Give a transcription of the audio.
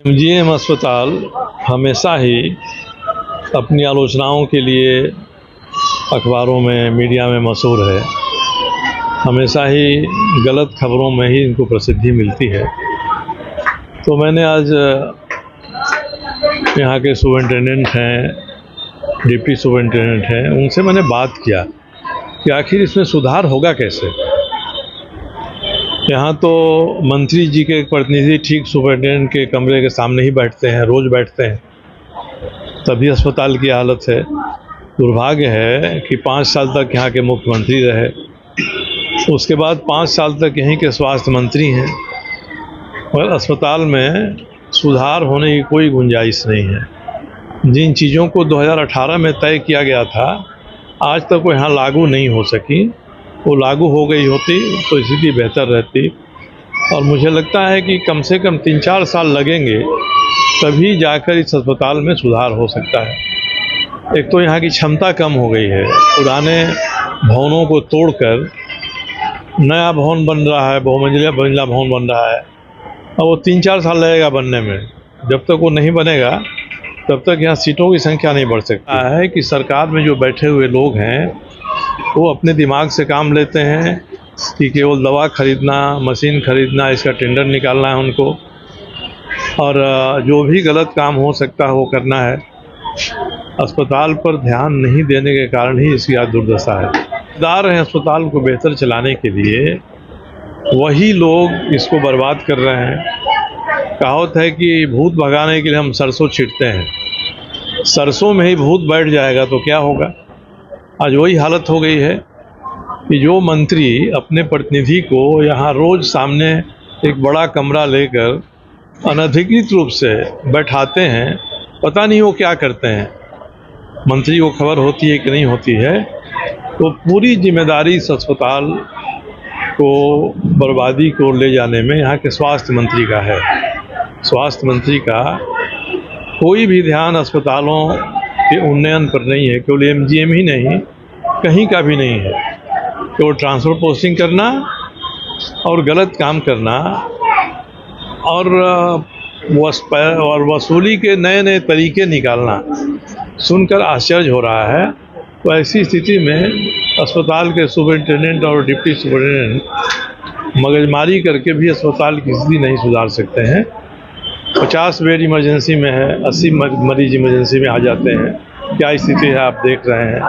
MGM अस्पताल हमेशा ही अपनी आलोचनाओं के लिए अखबारों में, मीडिया में मशहूर है। हमेशा ही गलत खबरों में ही इनको प्रसिद्धि मिलती है। तो मैंने आज यहाँ के सुपरिटेंडेंट हैं, डिप्टी सुपरिटेंडेंट हैं, उनसे मैंने बात किया कि आखिर इसमें सुधार होगा कैसे। यहाँ तो मंत्री जी के प्रतिनिधि ठीक सुपरिटेंडेंट के कमरे के सामने ही बैठते हैं, रोज़ बैठते हैं, तभी अस्पताल की हालत है। दुर्भाग्य है कि 5 साल तक यहाँ के मुख्यमंत्री रहे, उसके बाद 5 साल तक यहीं के स्वास्थ्य मंत्री हैं, और अस्पताल में सुधार होने की कोई गुंजाइश नहीं है। जिन चीज़ों को 2018 में तय किया गया था, आज तक वो यहाँ लागू नहीं हो सकी। वो लागू हो गई होती तो स्थिति बेहतर रहती, और मुझे लगता है कि कम से कम 3-4 साल लगेंगे, तभी जाकर इस अस्पताल में सुधार हो सकता है। एक तो यहाँ की क्षमता कम हो गई है, पुराने भवनों को तोड़कर नया भवन बन रहा है, बहुमंजिला भवन बन रहा है, और वो 3-4 साल लगेगा बनने में। जब तक वो नहीं बनेगा तब तक यहाँ सीटों की संख्या नहीं बढ़ सकती है। कि सरकार में जो बैठे हुए लोग हैं वो अपने दिमाग से काम लेते हैं कि केवल दवा खरीदना, मशीन खरीदना, इसका टेंडर निकालना है उनको, और जो भी गलत काम हो सकता है वो करना है। अस्पताल पर ध्यान नहीं देने के कारण ही इसकी आज दुर्दशा है। जिम्मेदार हैं अस्पताल को बेहतर चलाने के लिए, वही लोग इसको बर्बाद कर रहे हैं। कहावत है कि भूत भगाने के लिए हम सरसों छींटते हैं, सरसों में ही भूत बैठ जाएगा तो क्या होगा। आज वही हालत हो गई है कि जो मंत्री अपने प्रतिनिधि को यहाँ रोज़ सामने एक बड़ा कमरा लेकर अनधिकृत रूप से बैठाते हैं, पता नहीं वो क्या करते हैं। मंत्री को खबर होती है कि नहीं होती है। तो पूरी जिम्मेदारी इस अस्पताल को बर्बादी को ले जाने में यहाँ के स्वास्थ्य मंत्री का है। स्वास्थ्य मंत्री का कोई भी ध्यान अस्पतालों के उन्नयन पर नहीं है। केवल एमजीएम ही नहीं, कहीं का भी नहीं है। केवल ट्रांसफ़र पोस्टिंग करना और गलत काम करना, और वसूली के नए नए तरीके निकालना सुनकर आश्चर्य हो रहा है। तो ऐसी स्थिति में अस्पताल के सुपरिटेंडेंट और डिप्टी सुपरिटेंडेंट मगजमारी करके भी अस्पताल की स्थिति नहीं सुधार सकते हैं। 50 बेड इमरजेंसी में है, 80 मरीज इमरजेंसी में आ जाते हैं। क्या स्थिति है आप देख रहे हैं।